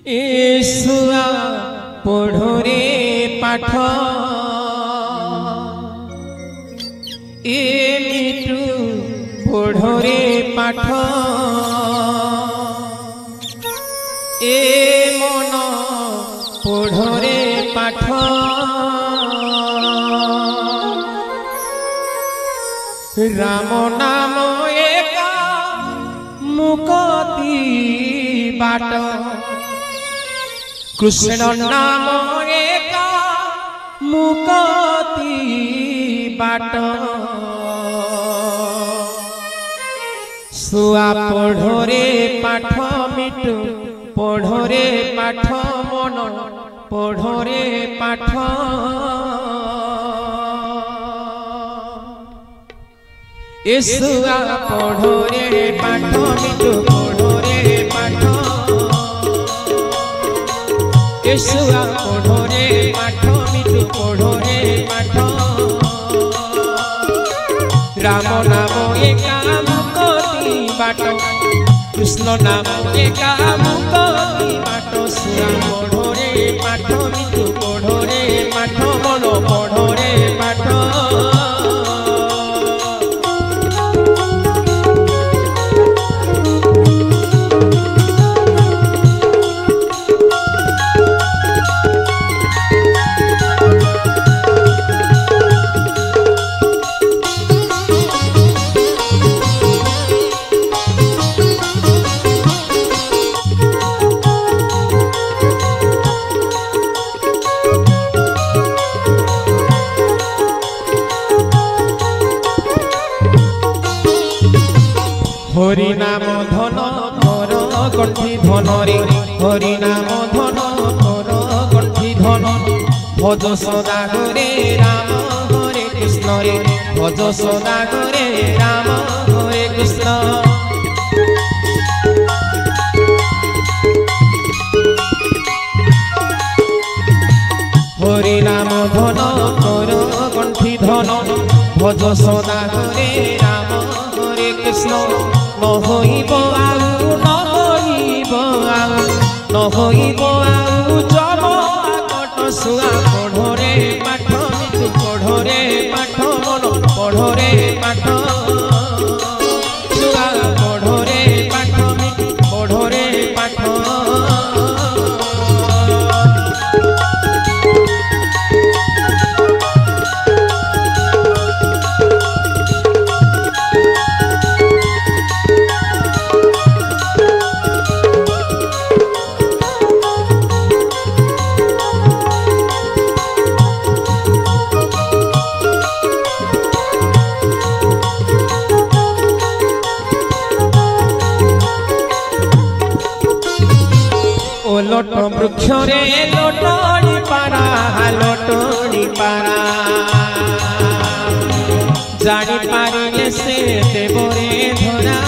एसुआ पढ़ोरे पाठ ए मिटू पढ़ोरे पाठ ए मन पढ़ोरे पाठ राम नाम एका मुक्ति बाट कृष्ण नाम एका मुक्ति बाट सुआ पढ़ोरे पाठ मिटू पढ़ोरे पाठ मन पढ़ोरे पाठ एसुआ पढ़ोरे पाठ मिटू पढ़ोरे पाठ एसुआ पढ़ोरे पाठ मिटू पढ़ोरे पाठ राम नाम एका मुक्ति बाट कृष्ण नाम एका मुक्ति बाट सुआ पढ़ोरे पाठ मिटू पढ़ोरे पाठ मन पढ़ोरे पाठ हरि नाम धन थोर गंठी धन रे हरि नाम धन थोर गंठी धन भज सदा हरे राम हरे कृष्ण रे भज सदा हरे राम हरे कृष्ण हरि नाम धन थोर गंठी धन भज सदा हरे राम हरे कृष्ण न होइब आउ न होइब आउ न होइब आउ जब आकट सुआ पढ़ोरे पाठ मिटू पढ़ोरे पाठ मन पढ़ोरे पाठ सुआ पढ़ोरे पाठ मिटू पढ़ोरे पाठ लोट वृक्ष रे लोटनी पारा जानी पारिले से देवरे धरा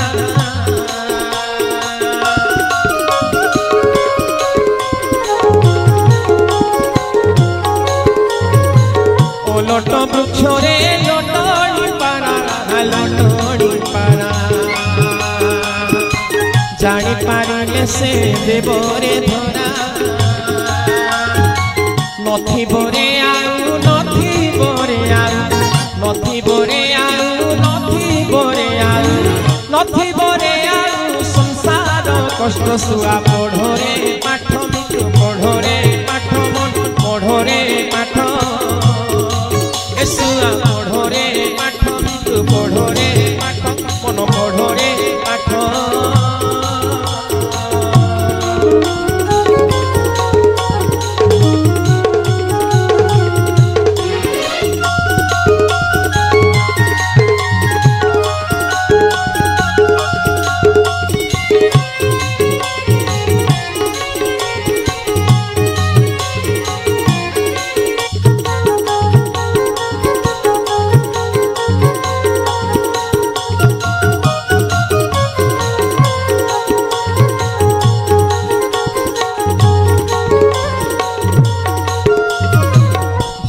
ओ लोट वृक्ष रे लोटनी पारा जानी पारिले से देवरे धरा नथी बोरे आउ नथी बोरे आउ नथी बोरे आउ नथी बोरे आउ नथी बोरे आउ संसार कष्ट सुआ पढ़ोरे पाठ मिटू पढ़ोरे पाठ मन पढ़ोरे पाठ एसुआ पढ़ोरे पाठ मिटू पढ़ोरे पाठ मन पढ़ोरे पाठ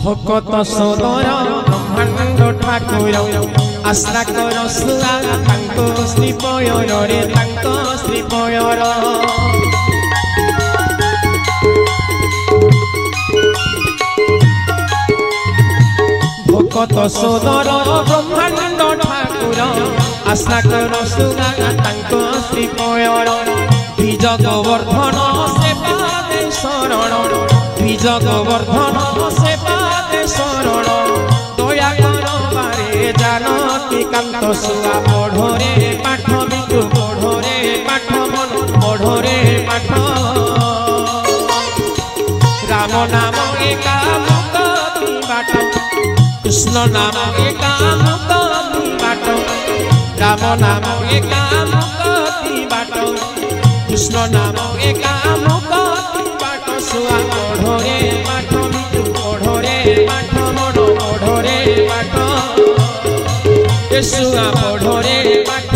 भकत सदर ब्रह्मांड ठाकुर आश्रा कर सुआ श्रीपयर रे श्रीपयर কত সুন্দর ব্রহ্মাণ্ড ঠাকুর আশা কর শুনা তাঙ্ক শ্রীপয়র দ্বিজ গোবর্ধন সে পাদে শরণ দ্বিজ গোবর্ধন সে পাদে শরণ দয়া কর বারে জানকী কান্ত শুয়া পঢ়রে পাঠ বিদু পঢ়রে পাঠ মন পঢ়রে পাঠ রাম নাম একা মুক্তি বাট কৃষ্ণ নাম একা মুক্তি বাট রাম নাম একা মুক্তি বাট কৃষ্ণ নাম একা মুক্তি বাট শুয়া পঢ়রে পাঠ বিদু পঢ়রে পাঠ মন পঢ়রে পাঠ শুয়া পঢ়রে পাঠ